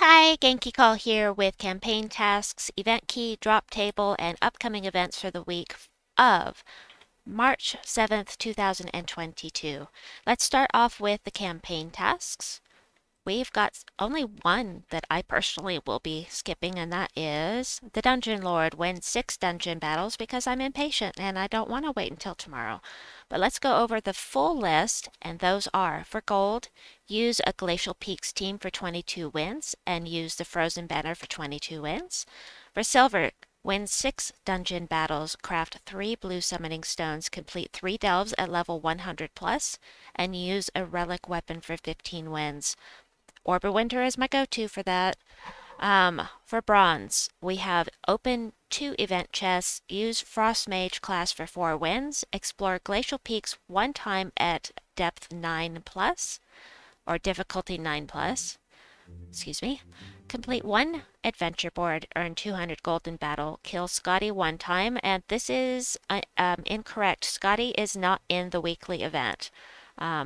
Hi, Genki Call here with campaign tasks, event key, drop table, and upcoming events for the week of March 7th, 2022. Let's start off with the campaign tasks. We've got only one that I personally will be skipping, and that is the Dungeon Lord wins 6 dungeon battles because I'm impatient and I don't want to wait until tomorrow. But let's go over the full list, and those are for gold, use a Glacial Peaks team for 22 wins and use the Frozen banner for 22 wins. For silver, win 6 dungeon battles, craft 3 blue summoning stones, complete 3 delves at level 100 plus, and use a relic weapon for 15 wins. Orb of Winter is my go-to for that. For bronze, we have open 2 event chests, use Frost Mage class for 4 wins, explore Glacial Peaks 1 time at depth 9 plus, or difficulty 9 plus, excuse me. Complete 1 adventure board, earn 200 gold in battle, kill Scotty 1 time, and this is incorrect. Scotty is not in the weekly event.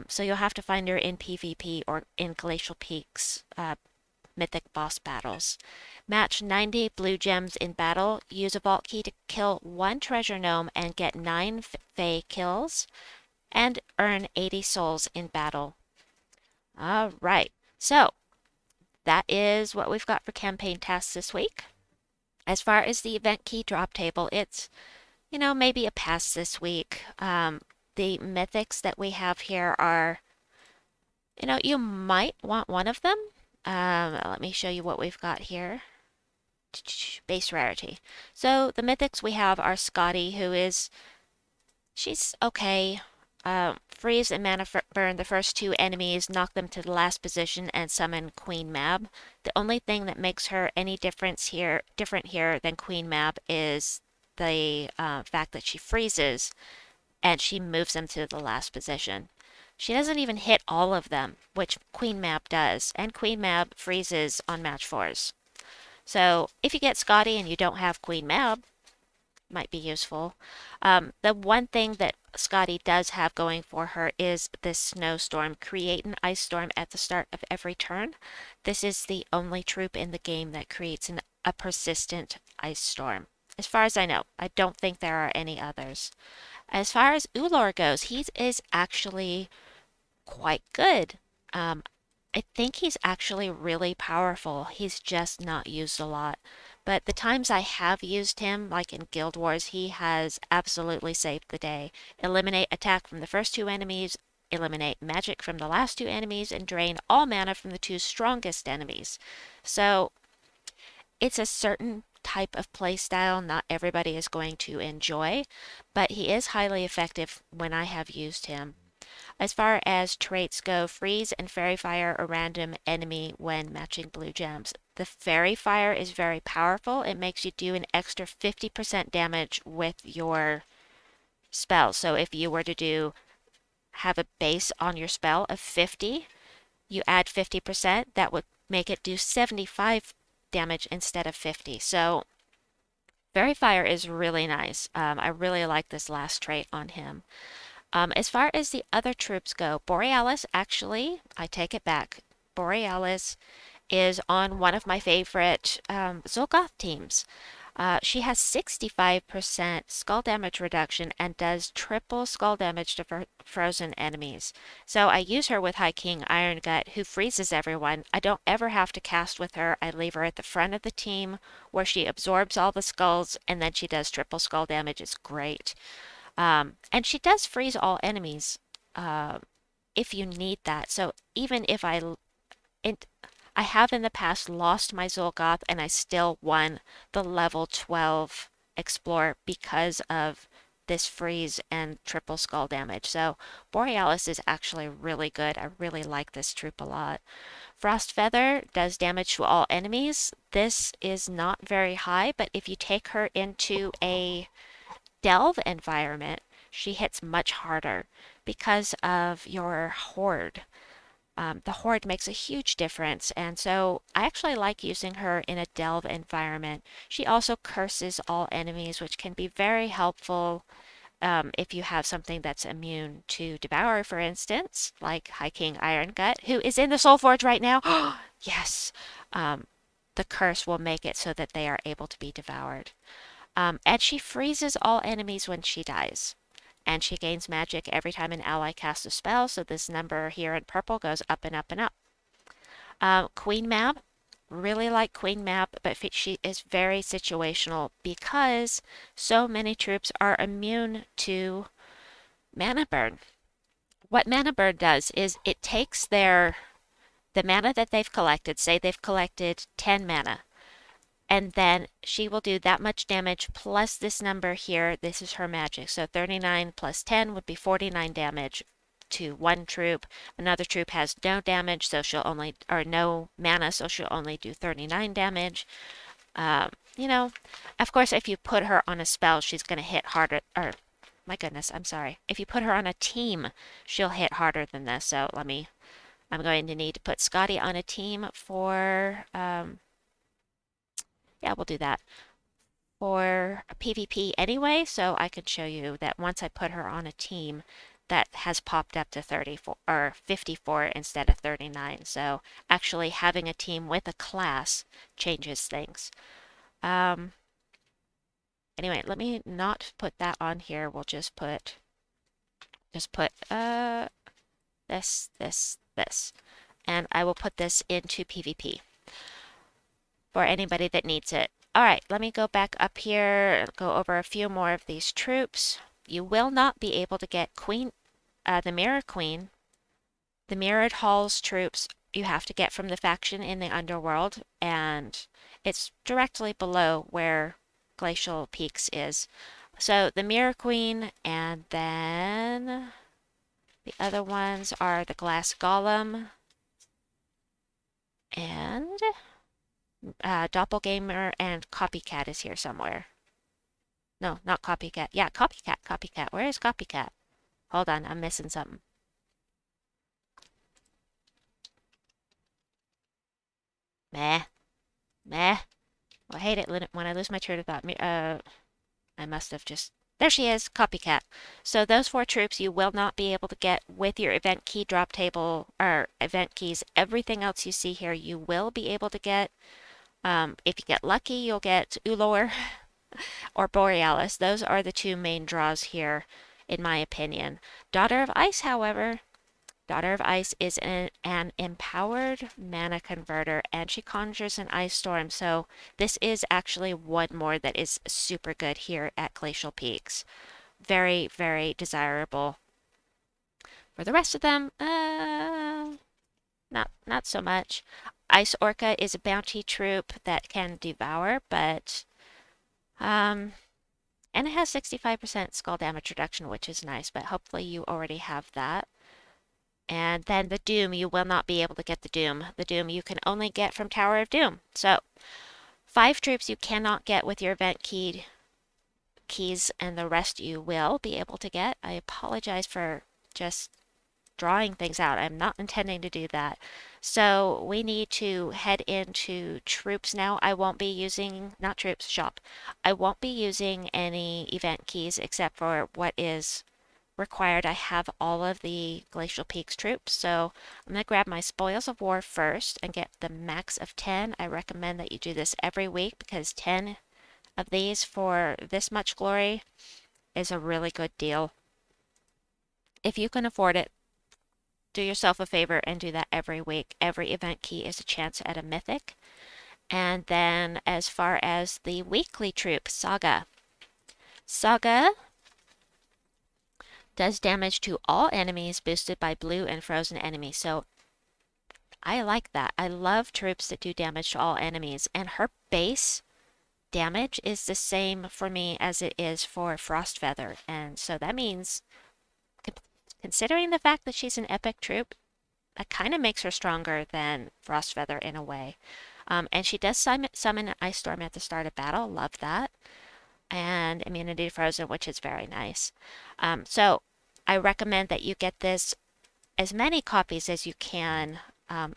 So you'll have to find her in PvP or in Glacial Peaks mythic boss battles. Match 90 blue gems in battle. Use a vault key to kill 1 treasure gnome and get 9 Fey kills. And earn 80 souls in battle. Alright, so that is what we've got for campaign tasks this week. As far as the event key drop table, it's, maybe a pass this week. The mythics that we have here are, you might want one of them. Let me show you what we've got here. Base rarity. So the mythics we have are Scotty, she's okay. Freeze and mana burn the first 2 enemies, knock them to the last position, and summon Queen Mab. The only thing that makes her any different here than Queen Mab is the fact that she freezes and she moves them to the last position. She doesn't even hit all of them, which Queen Mab does, and Queen Mab freezes on match 4s. So if you get Scotty and you don't have Queen Mab, might be useful. The one thing that Scotty does have going for her is this snowstorm. Create an ice storm at the start of every turn. This is the only troop in the game that creates a persistent ice storm. As far as I know, I don't think there are any others. As far as Ulor goes, he is actually quite good. I think he's actually really powerful. He's just not used a lot. But the times I have used him, like in Guild Wars, he has absolutely saved the day. Eliminate attack from the first 2 enemies, eliminate magic from the last 2 enemies, and drain all mana from the 2 strongest enemies. So it's a certain type of playstyle not everybody is going to enjoy, but he is highly effective when I have used him. As far as traits go, freeze and fairy fire a random enemy when matching blue gems. The fairy fire is very powerful. It makes you do an extra 50% damage with your spell. So if you were to have a base on your spell of 50, you add 50%, that would make it do 75 damage instead of 50. So fairy fire is really nice. I really like this last trait on him. As far as the other troops go, Borealis, actually, I take it back. Borealis is on one of my favorite Zolgoth teams. She has 65% skull damage reduction and does triple skull damage to frozen enemies. So I use her with High King Iron Gut, who freezes everyone. I don't ever have to cast with her. I leave her at the front of the team where she absorbs all the skulls and then she does triple skull damage. It's great. And she does freeze all enemies if you need that. So even if I have in the past lost my Zolgoth and I still won the level 12 Explorer because of this freeze and triple skull damage. So Borealis is actually really good. I really like this troop a lot. Frost Feather does damage to all enemies. This is not very high, but if you take her into a delve environment, she hits much harder because of your horde. The horde makes a huge difference, and so I actually like using her in a delve environment. She also curses all enemies, which can be very helpful if you have something that's immune to devour, for instance, like High King Iron Gut, who is in the Soul Forge right now. Yes, um, the curse will make it so that they are able to be devoured. And she freezes all enemies when she dies. And she gains magic every time an ally casts a spell, so this number here in purple goes up and up and up. Queen Mab, really like Queen Mab, but she is very situational because so many troops are immune to mana burn. What mana burn does is it takes the mana that they've collected, say they've collected 10 mana, and then she will do that much damage plus this number here. This is her magic. So 39 plus 10 would be 49 damage to one troop. Another troop has no damage, so she'll only, or no mana, so she'll only do 39 damage. Um, you know, of course, if you put her on a spell, she's going to hit harder, or my goodness, I'm sorry. If you put her on a team, she'll hit harder than this. So I'm going to need to put Scotty on a team for, yeah, we'll do that for PvP anyway, so I can show you that once I put her on a team, that has popped up to 34 or 54 instead of 39. So actually having a team with a class changes things. Um, anyway, let me not put that on here. We'll just put this, and I will put this into PvP for anybody that needs it. All right, let me go back up here, go over a few more of these troops. You will not be able to get the Mirror Queen. The Mirrored Halls troops you have to get from the faction in the underworld, and it's directly below where Glacial Peaks is. So the Mirror Queen, and then the other ones are the Glass Golem and Doppelganger, and Copycat is here somewhere. No, not Copycat. Yeah, Copycat. Where is Copycat? Hold on, I'm missing something. Meh, meh. I hate it when I lose my train of thought. I must have just. There she is, Copycat. So those four troops you will not be able to get with your event key drop table or event keys. Everything else you see here you will be able to get. If you get lucky, you'll get Ulor or Borealis. Those are the two main draws here, in my opinion. Daughter of Ice, however, Daughter of Ice is an empowered mana converter, and she conjures an ice storm. So this is actually one more that is super good here at Glacial Peaks. Very, very desirable. For the rest of them, not so much. Ice Orca is a bounty troop that can devour, but and it has 65% skull damage reduction, which is nice, but hopefully you already have that. And then the Doom, you will not be able to get the Doom. The Doom you can only get from Tower of Doom. So 5 troops you cannot get with your event keys, and the rest you will be able to get. I apologize for just drawing things out. I'm not intending to do that. So we need to head into troops now. I won't be using, not troops, shop. I won't be using any event keys except for what is required. I have all of the Glacial Peaks troops, so I'm going to grab my Spoils of War first and get the max of 10. I recommend that you do this every week because 10 of these for this much glory is a really good deal. If you can afford it, do yourself a favor and do that every week. Every event key is a chance at a mythic. And then as far as the weekly troop, Saga. Saga does damage to all enemies boosted by blue and frozen enemies. So I like that. I love troops that do damage to all enemies. And her base damage is the same for me as it is for Frostfeather. And so that means, considering the fact that she's an epic troop, that kind of makes her stronger than Frostfeather in a way. And she does summon an Ice Storm at the start of battle. Love that. And immunity to frozen, which is very nice. So I recommend that you get this as many copies as you can.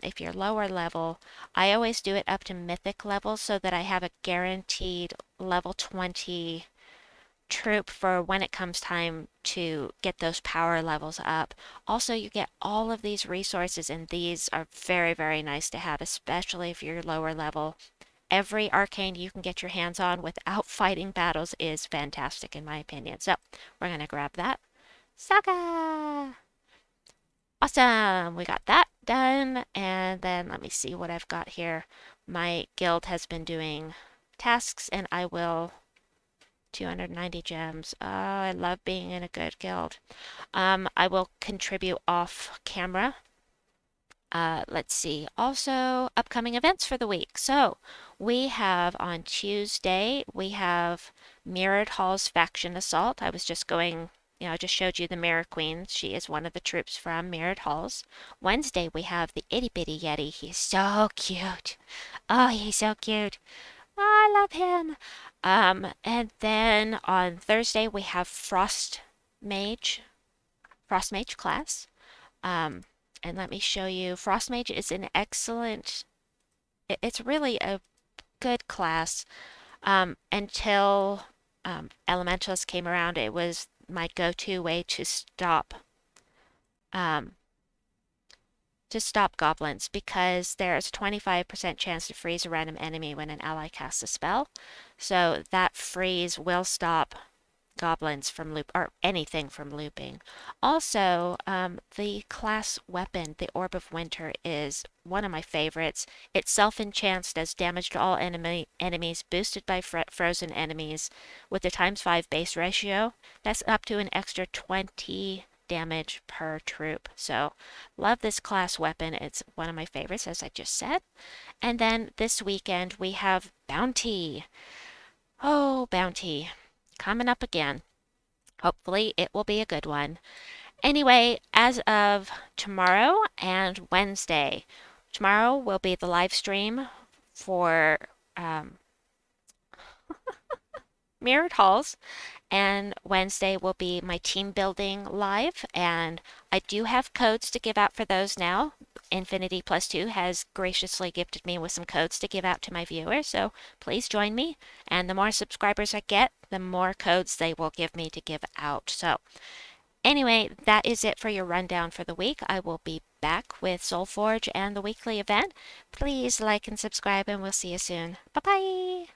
If you're lower level, I always do it up to mythic level so that I have a guaranteed level 20 troop for when it comes time to get those power levels up. Also, you get all of these resources, and these are very, very nice to have, especially if you're lower level. Every arcane you can get your hands on without fighting battles is fantastic, in my opinion. So, we're going to grab that. Saga! Awesome! We got that done. And then let me see what I've got here. My guild has been doing tasks, and I will 290 gems. Oh, I love being in a good guild. I will contribute off camera. Let's see. Also, upcoming events for the week. So, we have on Tuesday, we have Mirrored Hall's Faction Assault. I was just going, I just showed you the Mirror Queen. She is one of the troops from Mirrored Halls. Wednesday, we have the Itty Bitty Yeti. He's so cute. Oh, he's so cute. I love him. And then on Thursday we have Frost Mage class. And let me show you. Frost Mage is an excellent. It's really a good class. Until Elementalist came around, it was my go-to way um, to stop goblins because there's a 25% chance to freeze a random enemy when an ally casts a spell. So that freeze will stop goblins from loop or anything from looping. Also, the class weapon, the Orb of Winter, is one of my favorites. It self-enchants, does damage to all enemies, boosted by frozen enemies with a ×5 base ratio. That's up to an extra 20 damage per troop. So, love this class weapon. It's one of my favorites, as I just said. And then this weekend we have Bounty. Oh, Bounty. Coming up again. Hopefully, it will be a good one. Anyway, as of tomorrow and Wednesday, tomorrow will be the live stream for Mirrored Halls, and Wednesday will be my team building live. And I do have codes to give out for those now. Infinity Plus 2 has graciously gifted me with some codes to give out to my viewers, so please join me. And the more subscribers I get, the more codes they will give me to give out. So, anyway, that is it for your rundown for the week. I will be back with Soulforge and the weekly event. Please like and subscribe, and we'll see you soon. Bye bye!